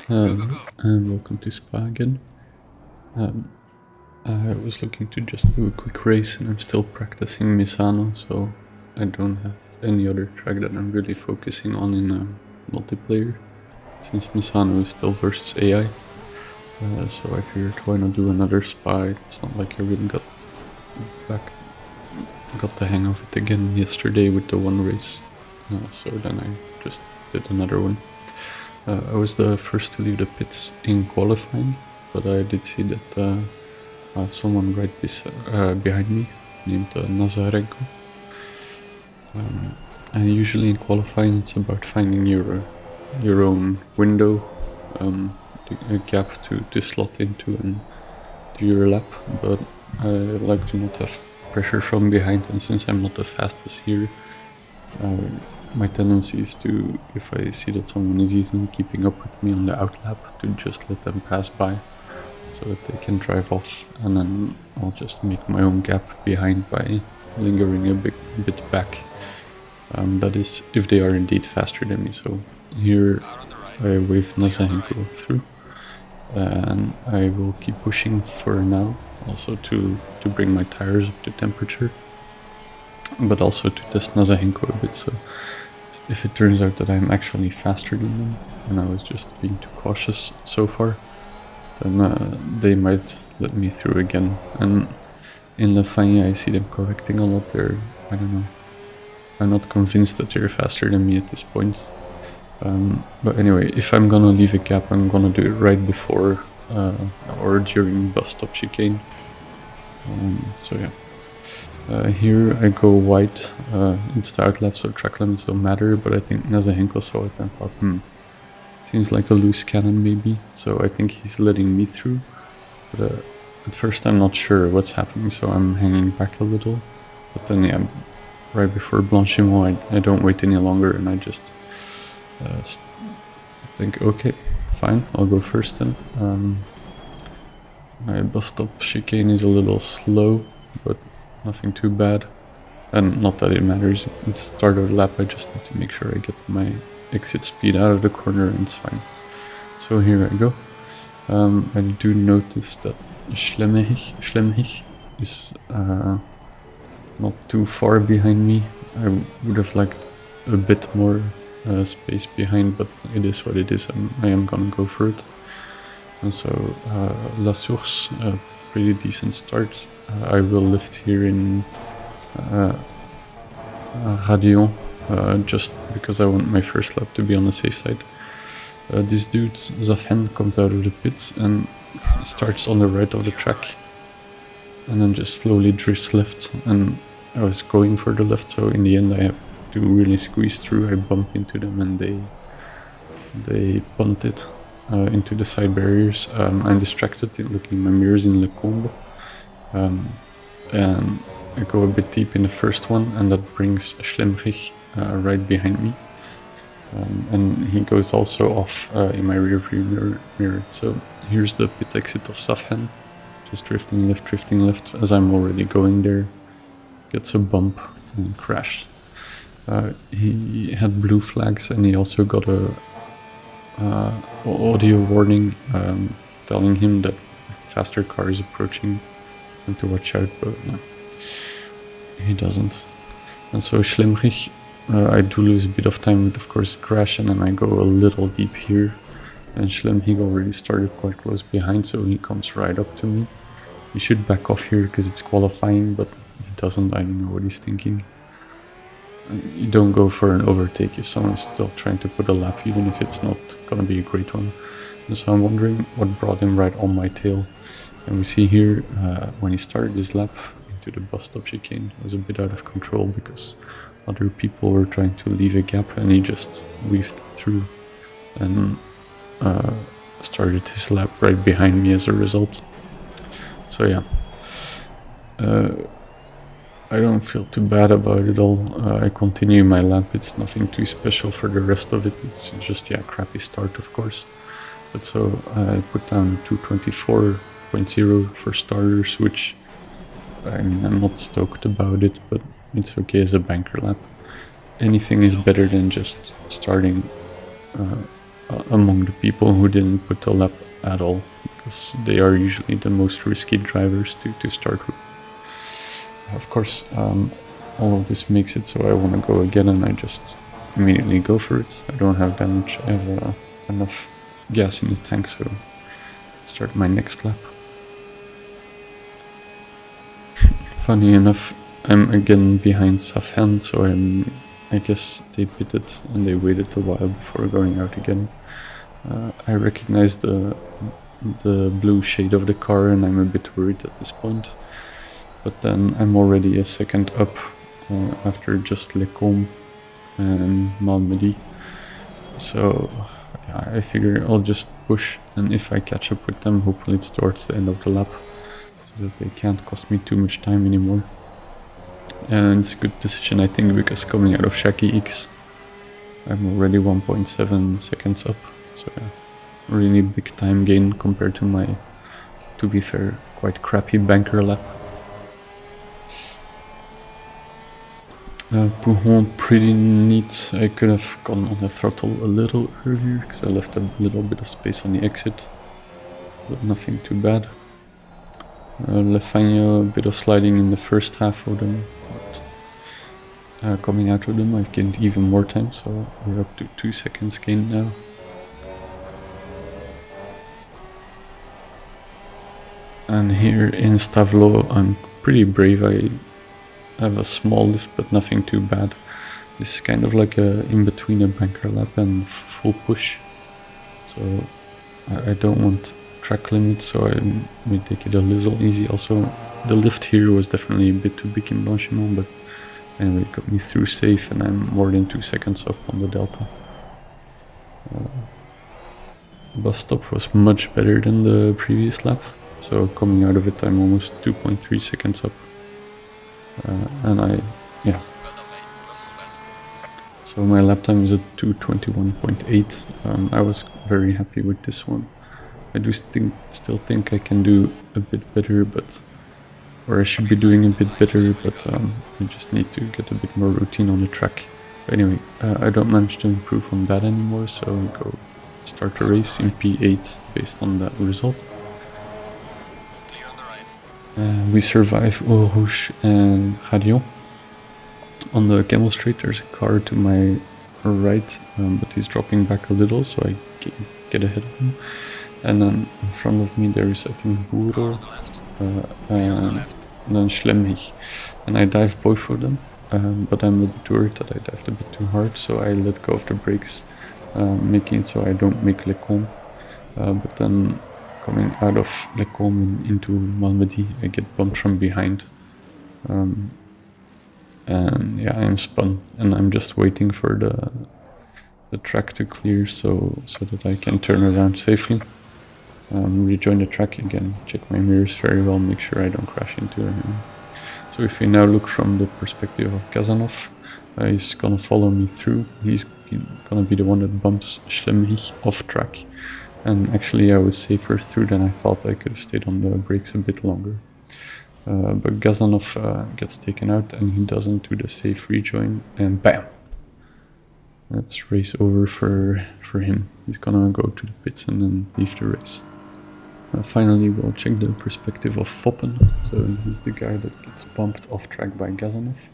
And welcome to Spa again. I was looking to just do a quick race and I'm still practicing Misano, so I don't have any other track that I'm really focusing on in multiplayer, since Misano is still versus AI. So I figured why not do another Spa. It's not like I really got the hang of it again yesterday with the one race, so then I just did another one. I was the first to leave the pits in qualifying, but I did see that someone right behind me named Nazarenko. And usually in qualifying it's about finding your own window, a gap to slot into and do your lap, but I like to not have pressure from behind, and since I'm not the fastest here, my tendency is to, if I see that someone is easily keeping up with me on the outlap, to just let them pass by so that they can drive off, and then I'll just make my own gap behind by lingering a bit back. That is, if they are indeed faster than me. So here I wave Nazahenko through, and I will keep pushing for now, also to bring my tires up to temperature, but also to test Nazahenko a bit. So if it turns out that I'm actually faster than them, and I was just being too cautious so far, then they might let me through again. And in Le Fagny I see them correcting a lot there. I don't know. I'm not convinced that they're faster than me at this point. But anyway, if I'm gonna leave a gap, I'm gonna do it right before or during bus stop chicane. So yeah. Here I go wide, it's the outlap, so track limits don't matter, but I think Nazahenko saw it and thought, seems like a loose cannon maybe, so I think he's letting me through. But at first I'm not sure what's happening, so I'm hanging back a little. But then yeah, right before Blanchimont I don't wait any longer, and I just think, okay, fine, I'll go first then. My bus stop chicane is a little slow, but nothing too bad, and not that it matters. It's the start of the lap, I just need to make sure I get my exit speed out of the corner and it's fine. So here I go. I do notice that Schlemhich is not too far behind me. I would have liked a bit more space behind, but it is what it is, and I am gonna go for it. And so La Source, pretty decent start. I will lift here in Radion, just because I want my first lap to be on the safe side. This dude, Zafhen, comes out of the pits and starts on the right of the track, and then just slowly drifts left, and I was going for the left, so in the end I have to really squeeze through. I bump into them and they punt it into the side barriers. I'm distracted looking in my mirrors in Le Combe, and I go a bit deep in the first one, and that brings Schlemrich right behind me. And he goes also off in my rear view mirror. So here's the pit exit of Safhan, just drifting left as I'm already going there. Gets a bump and crashed. He had blue flags, and he also got a audio warning telling him that faster car is approaching and to watch out, but no, he doesn't. And so Schlemrich, I do lose a bit of time with, of course, the crash, and then I go a little deep here, and Schlemrich already started quite close behind, so he comes right up to me. He should back off here because it's qualifying, but he doesn't. I don't know what he's thinking. You don't go for an overtake if someone's still trying to put a lap, even if it's not gonna be a great one. And so I'm wondering what brought him right on my tail. And we see here, when he started his lap into the bus stop chicane, it was a bit out of control because other people were trying to leave a gap, and he just weaved through and started his lap right behind me as a result. So yeah, I don't feel too bad about it all. I continue my lap. It's nothing too special for the rest of it. It's just, yeah, crappy start, of course. But so I put down 224.0 for starters, which, I mean, I'm not stoked about it, but it's okay as a banker lap. Anything is better than just starting among the people who didn't put the lap at all, because they are usually the most risky drivers to start with. Of course, all of this makes it so I want to go again, and I just immediately go for it. I don't have damage, I have enough gas in the tank, so start my next lap. Funny enough, I'm again behind Safhan, so I guess they pitted and they waited a while before going out again. I recognize the blue shade of the car, and I'm a bit worried at this point. But then I'm already a second up after just Lecombe and Malmedy. So yeah, I figure I'll just push, and if I catch up with them, hopefully it's towards the end of the lap, so that they can't cost me too much time anymore. And it's a good decision, I think, because coming out of Shaki X, I'm already 1.7 seconds up, so yeah, really big time gain compared to my, to be fair, quite crappy banker lap. Pouhon, pretty neat. I could have gone on the throttle a little earlier, because I left a little bit of space on the exit, but nothing too bad. Lefagno, a bit of sliding in the first half of them, but coming out of them I've gained even more time, so we're up to 2 seconds gain now. And here in Stavlo I'm pretty brave. I have a small lift, but nothing too bad. This is kind of like in between a banker lap and full push, so I don't want track limit, so I may take it a little easy. Also, the lift here was definitely a bit too big in Blanchimont, but anyway, it got me through safe, and I'm more than 2 seconds up on the delta. Bus stop was much better than the previous lap, so coming out of it I'm almost 2.3 seconds up. And yeah. So my lap time is at 2:21.8. I was very happy with this one. I do still think I can do a bit better, or I should be doing a bit better, but I just need to get a bit more routine on the track. But anyway, I don't manage to improve on that anymore, so we go start the race in P8 based on that result. We survive Eau Rouge and Radion. On the Camel Straight there's a car to my right, but he's dropping back a little, so I get ahead of him. And then in front of me there is, I think, Buro and then Schlemmich. And I dive both of them, but I'm a bit worried that I dived a bit too hard, so I let go of the brakes, making it so I don't make Lecombe. But then coming out of Lecombe into Malmedy, I get bumped from behind. And yeah, I'm spun, and I'm just waiting for the track to clear so that I can turn around safely. Rejoin the track again, check my mirrors very well, make sure I don't crash into him. So if we now look from the perspective of Kazanov, he's gonna follow me through. He's gonna be the one that bumps Schlemmich off track. And actually I was safer through than I thought. I could have stayed on the brakes a bit longer. But Gazanov gets taken out, and he doesn't do the safe rejoin, and bam! That's race over for him. He's gonna go to the pits and then leave the race. Finally, we'll check the perspective of Foppen. So he's the guy that gets bumped off track by Gazanov.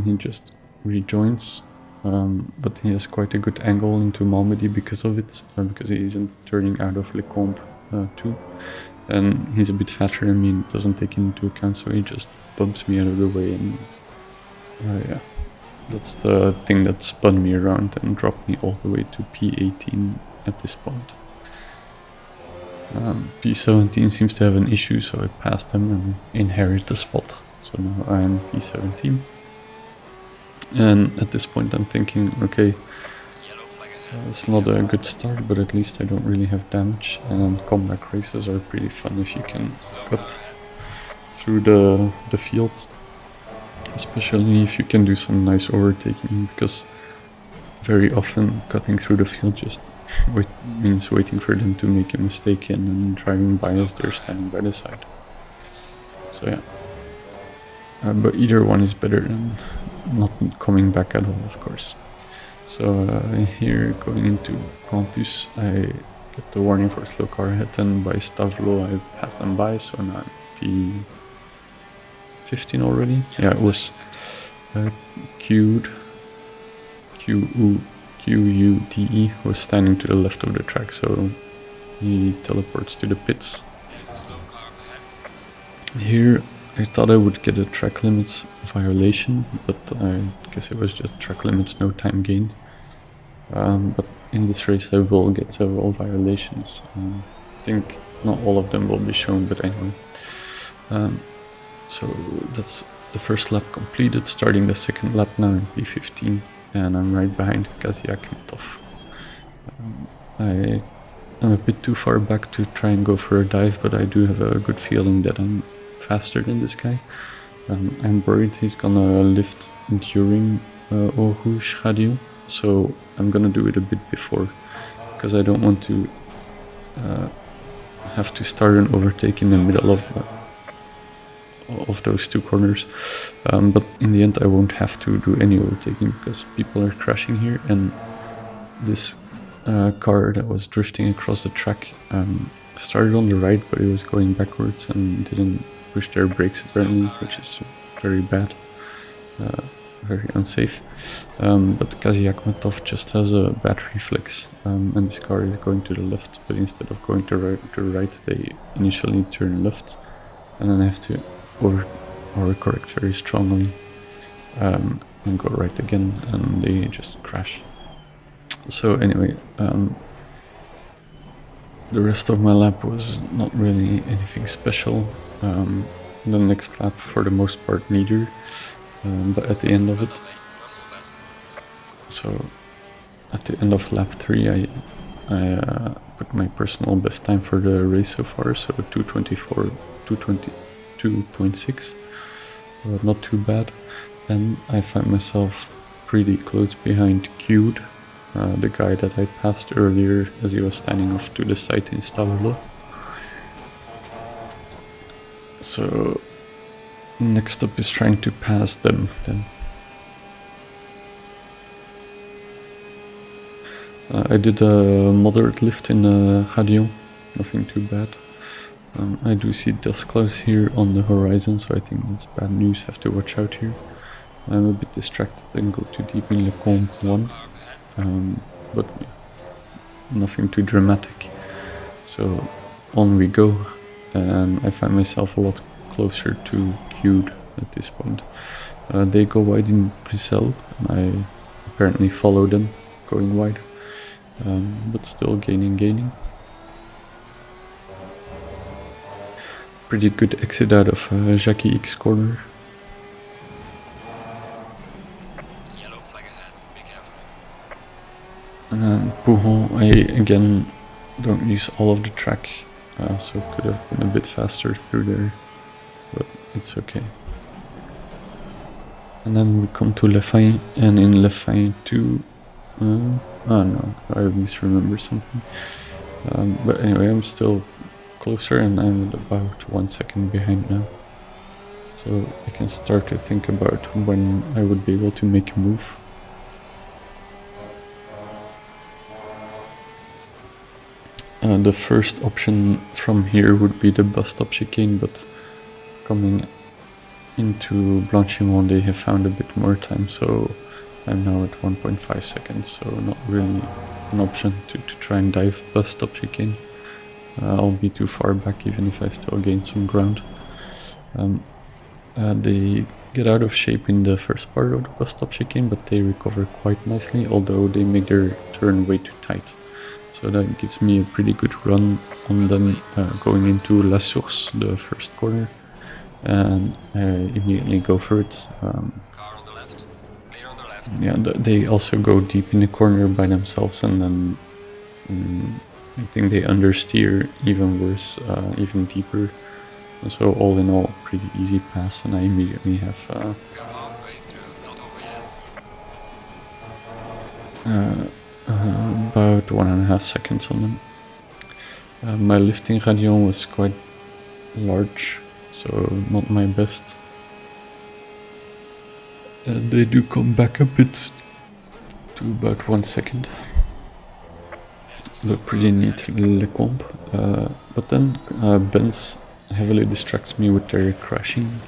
He just rejoins, but he has quite a good angle into Malmedy because of it, because he isn't turning out of Lecombe too. And he's a bit faster than me and doesn't take it into account, so he just bumps me out of the way, and yeah, that's the thing that spun me around and dropped me all the way to P18 at this point. P17 seems to have an issue, so I passed him and inherit the spot. So now I'm P17. And at this point I'm thinking, okay, it's not a good start, but at least I don't really have damage, and comeback races are pretty fun if you can cut through the field, especially if you can do some nice overtaking, because very often cutting through the field just means waiting for them to make a mistake and then driving by as they're standing by the side. So yeah, but either one is better than not coming back at all, of course. So here going into Campus, I get the warning for slow car ahead, and by Stavlo I passed them by, so now I'm P15 already. Yeah, it was Queued, Quude was standing to the left of the track, so he teleports to the pits. Here I thought I would get a track limits violation, but I guess it was just track limits, no time gained. But in this race I will get several violations. I think not all of them will be shown, but anyway. So that's the first lap completed, starting the second lap now in P15, and I'm right behind Kaziakmitov. I'm a bit too far back to try and go for a dive, but I do have a good feeling that I'm faster than this guy. I'm worried he's gonna lift during Eau Rouge Radio, so I'm gonna do it a bit before, because I don't want to have to start an overtake in the middle of those two corners. But in the end I won't have to do any overtaking, because people are crashing here, and this car that was drifting across the track started on the right, but it was going backwards and didn't push their brakes apparently, which is very bad, very unsafe. But Kaziakmatov just has a bad reflex, and this car is going to the left, but instead of going to the right, they initially turn left, and then I have to overcorrect very strongly and go right again, and they just crash. So anyway, the rest of my lap was not really anything special. The next lap for the most part neither, but at the end of it, so at the end of lap 3 I put my personal best time for the race so far, so 2:24, 2:22.6, not too bad, and I find myself pretty close behind Queued, the guy that I passed earlier as he was standing off to the side in Stavlo. So next up is trying to pass them then. I did a moderate lift in Radio, nothing too bad. I do see dust clouds here on the horizon, so I think that's bad news, have to watch out here. I'm a bit distracted and go too deep in Lecombe 1, but nothing too dramatic. So on we go, and I find myself a lot closer to Queued at this point. They go wide in Bruxelles, and I apparently follow them, going wide, but still gaining. Pretty good exit out of Jackie X corner. Yellow flag ahead, be careful. And then Pouhon, I again don't use all of the track, so could have been a bit faster through there, but it's okay. And then we come to Le Fain, and in Le Fain 2, oh no, I misremember something. But anyway, I'm still closer, and I'm at about 1 second behind now. So I can start to think about when I would be able to make a move. The first option from here would be the bus stop chicane, but coming into Blanchimont they have found a bit more time, so I'm now at 1.5 seconds, so not really an option to try and dive bus stop chicane. I'll be too far back even if I still gain some ground. They get out of shape in the first part of the bus stop chicane, but they recover quite nicely, although they make their turn way too tight. So that gives me a pretty good run on them going into La Source, the first corner, and I immediately go for it. Car on the left, clear on the left. Yeah, they also go deep in the corner by themselves, and then I think they understeer even worse, even deeper. And so all in all, pretty easy pass, and I immediately have We are halfway through, not over yet. about 1.5 seconds on them. My lifting radion was quite large, so not my best. And they do come back a bit to about 1 second. Look pretty neat Le Combe. But then Benz heavily distracts me with their crashing,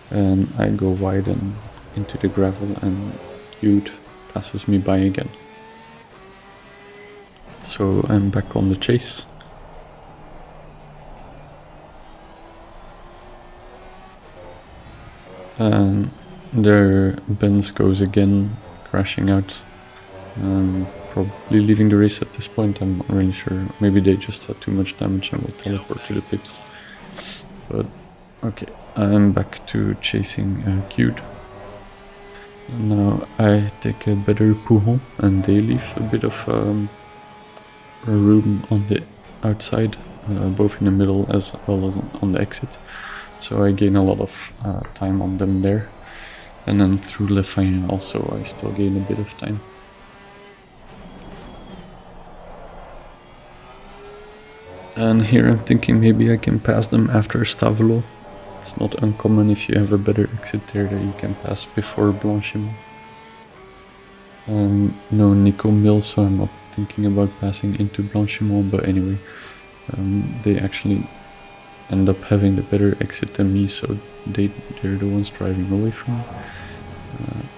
and I go wide and into the gravel, and Jude passes me by again. So I'm back on the chase. And there Benz goes again, crashing out. Probably leaving the race at this point, I'm not really sure. Maybe they just had too much damage and will teleport to the pits. But okay, I'm back to chasing Q'd. Now I take a better Pouhon and they leave a bit of room on the outside, both in the middle as well as on the exit. So I gain a lot of time on them there. And then through Le Fagnon also I still gain a bit of time. And here I'm thinking maybe I can pass them after Stavelo. It's not uncommon if you have a better exit there that you can pass before Blanchimont. No Nico Mill, so I'm not thinking about passing into Blanchimont, but anyway, they actually end up having the better exit than me, so they're the ones driving away from me.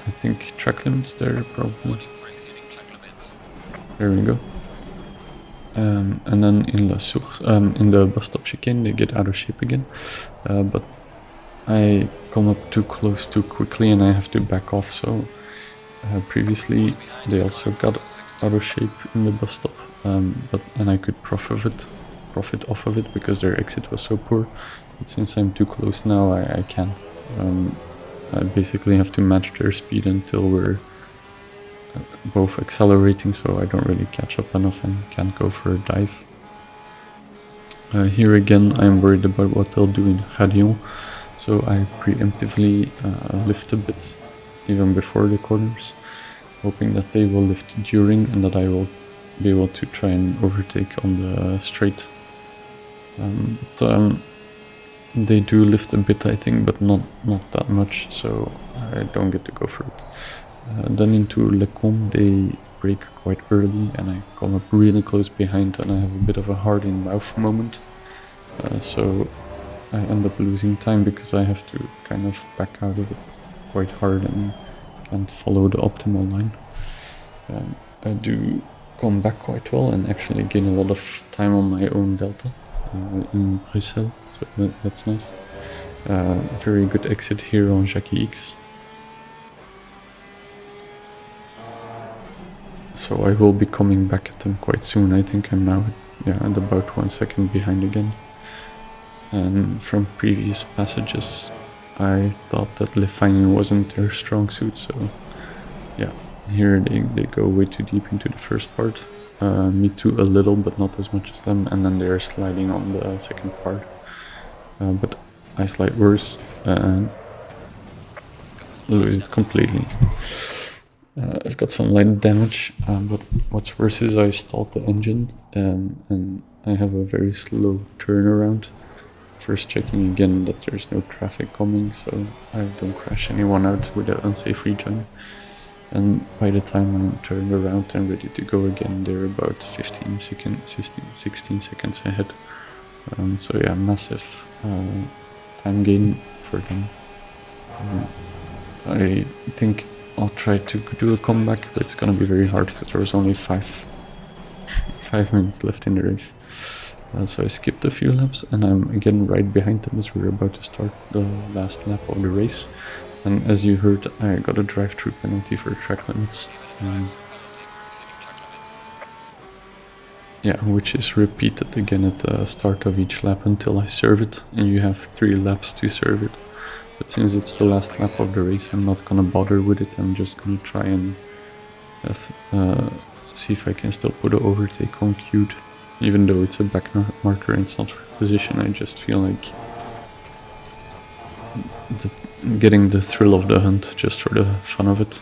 I think track limits there probably. There we go. And then in La Source, in the bus stop chicane, they get out of shape again, but I come up too close too quickly and I have to back off. So previously they also got out of shape in the bus stop, and I could profit off of it because their exit was so poor. But since I'm too close now, I can't. I basically have to match their speed until we're both accelerating, so I don't really catch up enough and can't go for a dive. Here again I'm worried about what they'll do in Gadion, so I preemptively lift a bit even before the corners, hoping that they will lift during and that I will be able to try and overtake on the straight. They do lift a bit, I think, but not that much, so I don't get to go for it. Then into Le Combe they brake quite early and I come up really close behind and I have a bit of a hard-in-mouth moment. So I end up losing time because I have to kind of back out of it quite hard and can't follow the optimal line. I do come back quite well and actually gain a lot of time on my own delta in Bruxelles, so that's nice. Very good exit here on Jackie X. So I will be coming back at them quite soon. I think I'm now at about 1 second behind again. And from previous passages I thought that Le Fagnon wasn't their strong suit, so yeah, here they go way too deep into the first part. Me too a little, but not as much as them, and then they're sliding on the second part. But I slide worse and lose it completely. I've got some light damage, but what's worse is I stalled the engine, and I have a very slow turnaround. First checking again that there's no traffic coming, so I don't crash anyone out with an unsafe rejoin. And by the time I'm turned around and ready to go again, they're about 16 seconds ahead. So yeah, massive time gain for them. I think I'll try to do a comeback, but it's gonna be very hard because there was only 5 minutes left in the race. So I skipped a few laps and I'm again right behind them as we're about to start the last lap of the race. And as you heard, I got a drive-through penalty for track limits. Yeah, which is repeated again at the start of each lap until I serve it, and you have 3 laps to serve it. But since it's the last lap of the race, I'm not gonna bother with it. I'm just gonna try and see if I can still put an overtake on Q'd. Even though it's a back marker and it's not for position, I just feel like getting the thrill of the hunt just for the fun of it.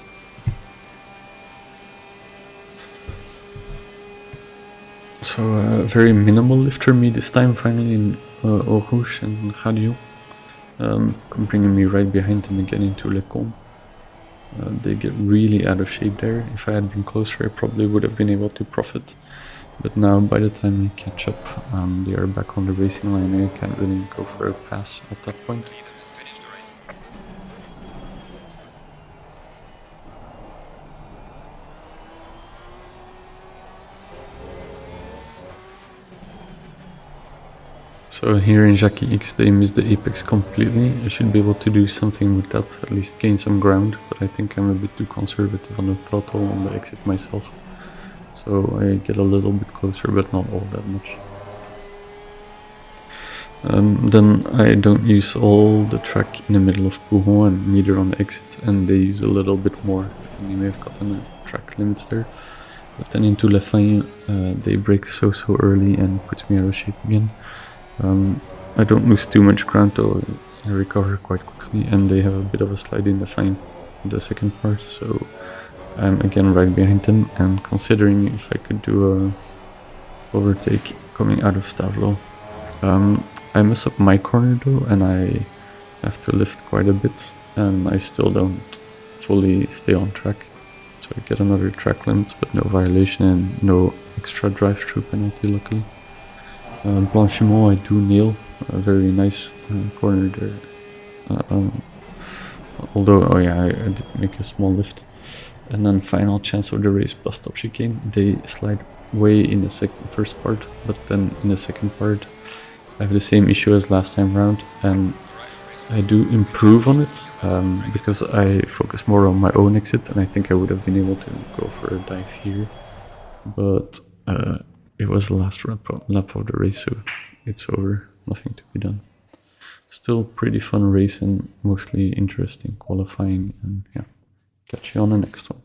So very minimal lift for me this time, finally in Eau Rouge and Radio. Bringing me right behind him again into Le Combe. They get really out of shape there. If I had been closer, I probably would have been able to profit. But now, by the time I catch up, they are back on the racing line and I can't really go for a pass at that point. Leader has finished the race. So here in Jackie X they missed the apex completely. I should be able to do something with that, at least gain some ground, but I think I'm a bit too conservative on the throttle on the exit myself. So I get a little bit closer, but not all that much. Then I don't use all the track in the middle of Pouhon and neither on the exit, and they use a little bit more. I think they may have gotten a track limits there. But then into La Fagne, they break so early and puts me out of shape again. I don't lose too much ground though, I recover quite quickly, and they have a bit of a slide in the second part, so I'm again right behind them, and considering if I could do a overtake coming out of Stavlo. I mess up my corner though, and I have to lift quite a bit, and I still don't fully stay on track. So I get another track limit, but no violation and no extra drive-through penalty, luckily. Blanchiment I do nail, a very nice corner there. Although, oh yeah, I did make a small lift. And then final chance of the race, bus stop chicane. They slide way in the first part, but then in the second part I have the same issue as last time round, and I do improve on it because I focus more on my own exit, and I think I would have been able to go for a dive here, but it was the last lap of the race, so it's over, nothing to be done. Still pretty fun race and mostly interesting qualifying, and yeah, catch you on the next one.